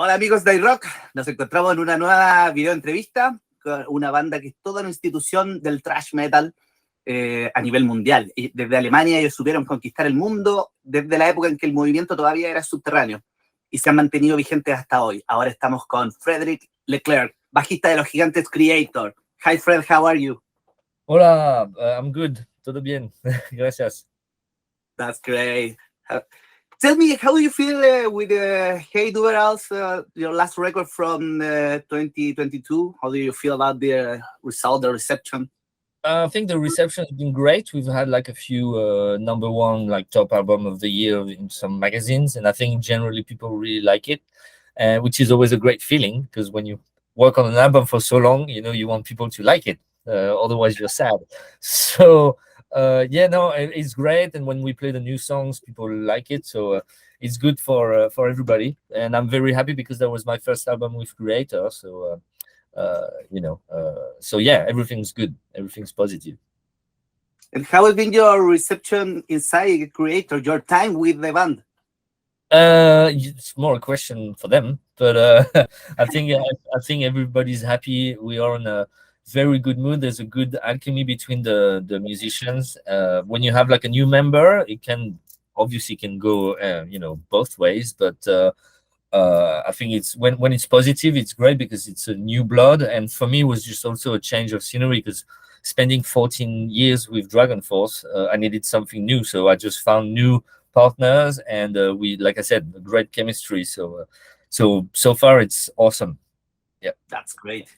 Hola amigos de iRock, nos encontramos en una nueva video entrevista con una banda que es toda una institución del thrash metal a nivel mundial. Y desde Alemania ellos supieron conquistar el mundo desde la época en que el movimiento todavía era subterráneo y se han mantenido vigentes hasta hoy. Ahora estamos con Frédéric Leclercq, bajista de los gigantes Kreator. Hi Fred, how are you? Hola, I'm good. Todo bien. Gracias. That's great. Tell me, how do you feel with Hey Duverals, your last record from 2022? How do you feel about the result, the reception? I think the reception has been great. We've had like a few number one, like top album of the year in some magazines, and I think generally people really like it, which is always a great feeling because when you work on an album for so long, you know you want people to like it. Otherwise, you're sad. So yeah, no, it's great. And when we play the new songs, people like it. So it's good for everybody. And I'm very happy because that was my first album with Kreator. So so yeah, everything's good. Everything's positive. And how has been your reception inside Kreator, your time with the band? It's more a question for them, but I think everybody's happy. We are in a very good mood. There's a good alchemy between the musicians. When you have like a new member, it can obviously go both ways, but I think it's when it's positive, it's great because it's a new blood. And for me, it was just also a change of scenery because spending 14 years with Dragon Force, I needed something new. So I just found new partners, and we, like I said, great chemistry. So far it's awesome. Yeah, that's great.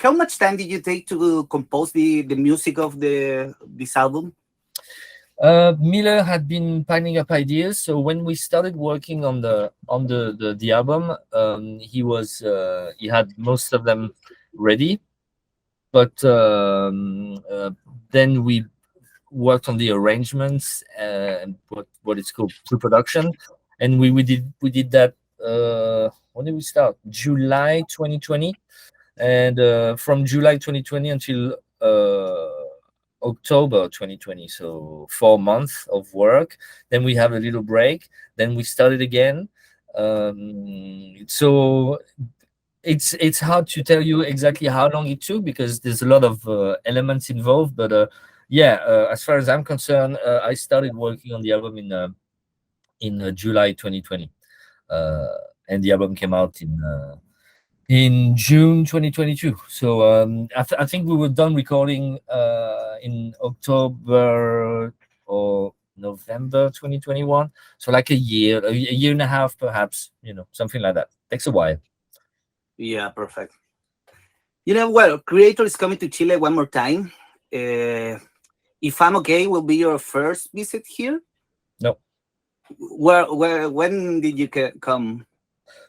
How much time did you take to compose the music of this album? Miller had been piling up ideas, so when we started working on the album, he had most of them ready, but then we worked on the arrangements and what it's called pre-production, and we did that. When did we start? July 2020, and from July 2020 until October 2020, so 4 months of work. Then we have a little break, then we started again. So it's hard to tell you exactly how long it took because there's a lot of elements involved, but as far as I'm concerned, I started working on the album in July 2020, and the album came out in June 2022. So I think we were done recording in October or November 2021. So like a year and a half, perhaps, something like that. Takes a while. Yeah, perfect. Well, Kreator is coming to Chile one more time. If I'm okay, will be your first visit here? No. When did you come?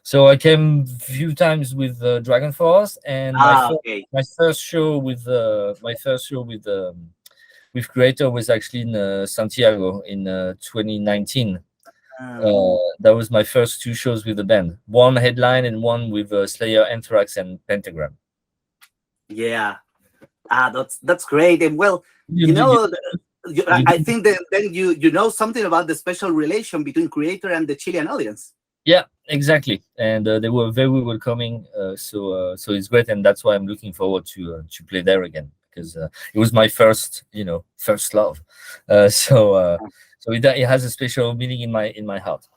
So I came a few times with Dragon Force, and my first show with Kreator was actually in Santiago in 2019. That was my first 2 shows with the band, one headline and one with Slayer, Anthrax, and Pentagram. Yeah, that's great. And well, I think that then you know something about the special relation between Kreator and the Chilean audience. Yeah, exactly, and they were very welcoming. So it's great, and that's why I'm looking forward to play there again because it was my first love. So it has a special meaning in my heart.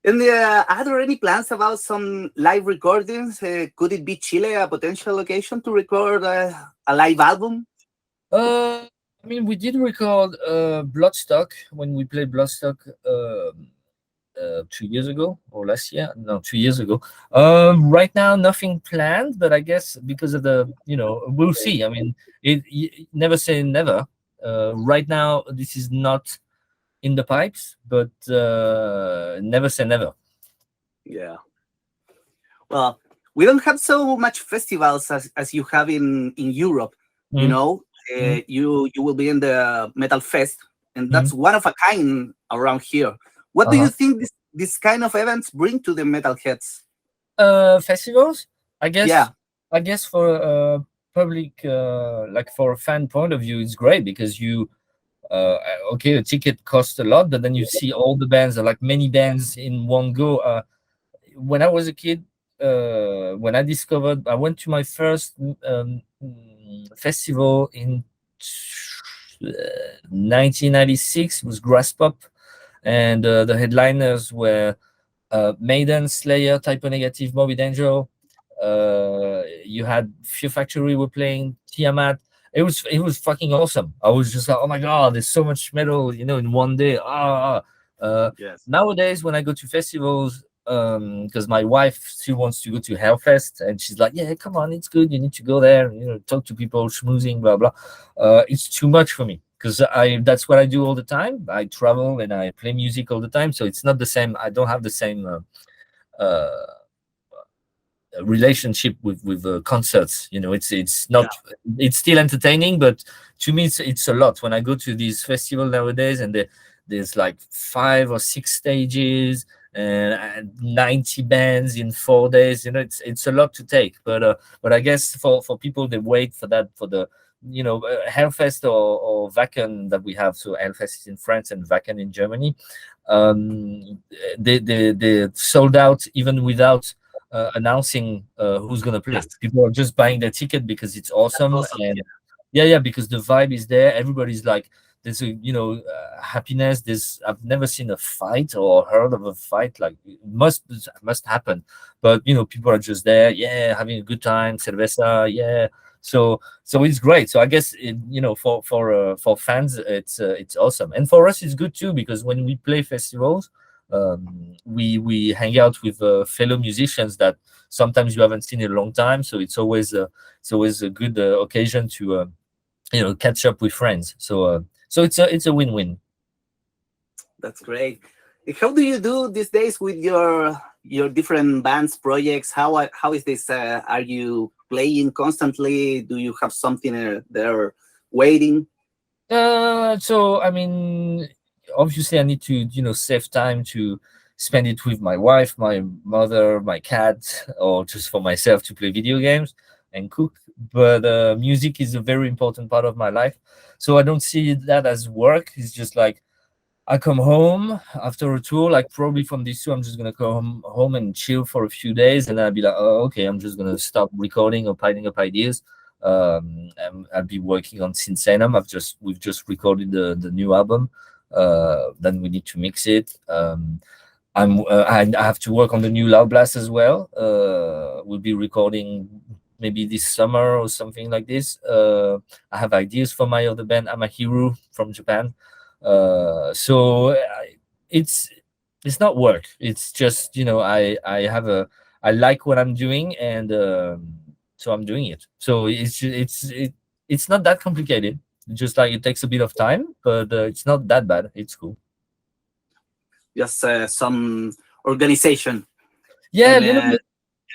And are there any plans about some live recordings? Could it be Chile a potential location to record a live album? I mean, we did record Bloodstock when we played Bloodstock 2 years ago or last year. No, 2 years ago. Right now, nothing planned, but I guess because of we'll see. I mean, never say never. Right now, this is not in the pipes, but never say never. Yeah. Well, we don't have so much festivals as you have in Europe. You will be in the Metal Fest, and that's one of a kind around here. What do you think this kind of events bring to the metalheads? Festivals, I guess. Yeah. I guess for public, like for a fan point of view, it's great because you, a ticket costs a lot, but then you see all the bands, like many bands in one go. when I was a kid, when I went to my first festival in 1996. It was Grass Pop, and the headliners were Maiden, Slayer, Type O Negative, Morbid Angel. You had Fear Factory were playing, Tiamat. It was fucking awesome. I was just like, oh my god, there's so much metal, in one day. Yes. Nowadays, when I go to festivals, because my wife still wants to go to Hellfest, and she's like, yeah, come on, it's good. You need to go there, talk to people, schmoozing, blah blah. It's too much for me because that's what I do all the time. I travel and I play music all the time, so it's not the same. I don't have the same relationship with concerts. It's not. Yeah. It's still entertaining, but to me, it's a lot. When I go to these festivals nowadays, and there's like 5 or 6 stages and 90 bands in 4 days. It's a lot to take. But I guess for people, they wait for that, for the Hellfest or Wacken that we have. So Hellfest is in France and Wacken in Germany. They sold out even without announcing who's gonna play. Yes. People are just buying their ticket because it's awesome. And yeah, because the vibe is there. Everybody's like, there's a happiness. I've never seen a fight or heard of a fight. Like, it must happen, but people are just there, having a good time, cerveza, so it's great. So I guess for fans, it's awesome, and for us it's good too, because when we play festivals, we hang out with fellow musicians that sometimes you haven't seen in a long time. So it's always a good occasion to catch up with friends. So it's a win-win. That's great. How do you do these days with your different bands, projects? How is this? Are you playing constantly? Do you have something there waiting? So I mean, obviously I need to save time to spend it with my wife, my mother, my cat, or just for myself to play video games and cook. But music is a very important part of my life, so I don't see that as work. It's just like, I come home after a tour, like probably from this tour, I'm just gonna come home and chill for a few days, and I'll be like, oh, okay, I'm just gonna stop recording or piling up ideas. And I'll be working on Sincenum. We've just recorded the new album. Then we need to mix it. I have to work on the new Loud Blast as well. We'll be recording maybe this summer or something like this. I have ideas for my other band, Amahiru from Japan. So it's not work. It's just I like what I'm doing, and so I'm doing it. So it's not that complicated. Just like, it takes a bit of time, but it's not that bad. It's cool. Just some organization. Yeah, a little bit.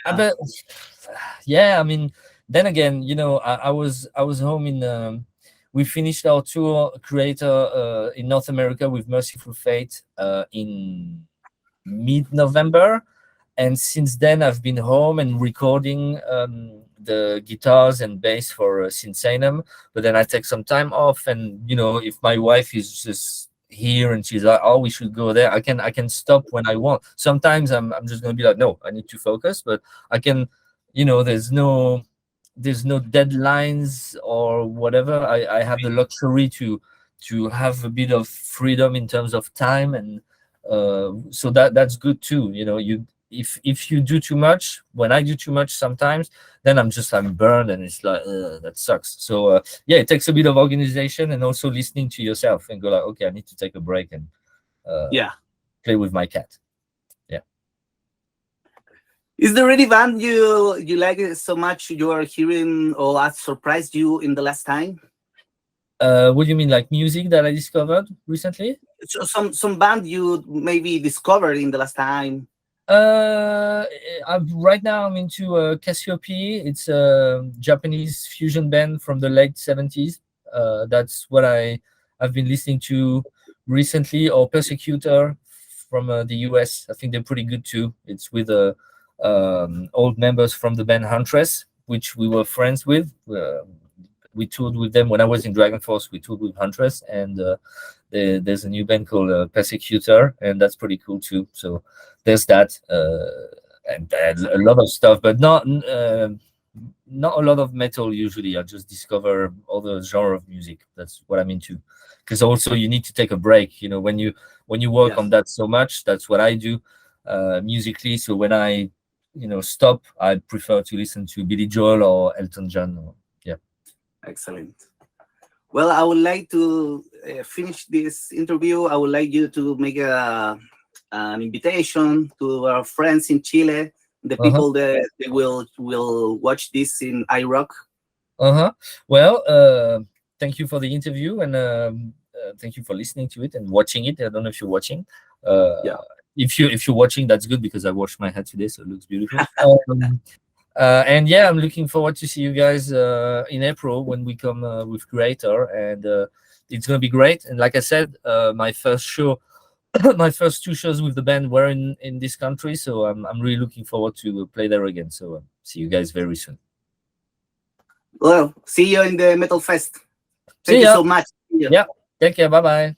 But yeah, I mean, then again, I was home in. We finished our tour, Kreator, in North America with Merciful Fate in mid-November, and since then I've been home and recording the guitars and bass for Sincenum. But then I take some time off, and if my wife is just here and she's like, oh, we should go there, I can stop when I want. Sometimes I'm just gonna be like, no, I need to focus, but I can, there's no deadlines or whatever. I have the luxury to have a bit of freedom in terms of time, and so that's good too. If you do too much, when I do too much sometimes, then I'm burned, and it's like, that sucks. So it takes a bit of organization, and also listening to yourself and go like, okay, I need to take a break and play with my cat. Is there any band you like it so much you are hearing, or has surprised you in the last time? What do you mean, like music that I discovered recently? So some band you maybe discovered in the last time? Right now I'm into Cassiope. It's a Japanese fusion band from the late 70s. That's what I've been listening to recently. Or Persecutor from the US. I think they're pretty good too. It's with old members from the band Huntress, which we were friends with. We toured with them when I was in Dragon Force. We toured with Huntress, and there's a new band called Persecutor, and that's pretty cool too. So there's that. and a lot of stuff, but not a lot of metal usually. I just discover other genre of music. That's what I'm into. Because also you need to take a break. You know, when you work Yes. on that so much, that's what I do musically. So when I stop, I prefer to listen to Billy Joel or Elton John. Yeah. Excellent. Well, I would like to finish this interview. I would like you to make an invitation to our friends in Chile, the people that they will watch this in iRock. Well, thank you for the interview, and thank you for listening to it and watching it. I don't know if you're watching. Yeah. If you're watching, that's good, because I washed my head today, so it looks beautiful. And yeah, I'm looking forward to see you guys in April when we come with Kreator, and it's gonna be great. And like I said, my first show, my first 2 shows with the band were in this country, so I'm really looking forward to play there again. So see you guys very soon. Well, see you in the Metal Fest. See Thank you ya. so much. Yeah, take care. Bye bye.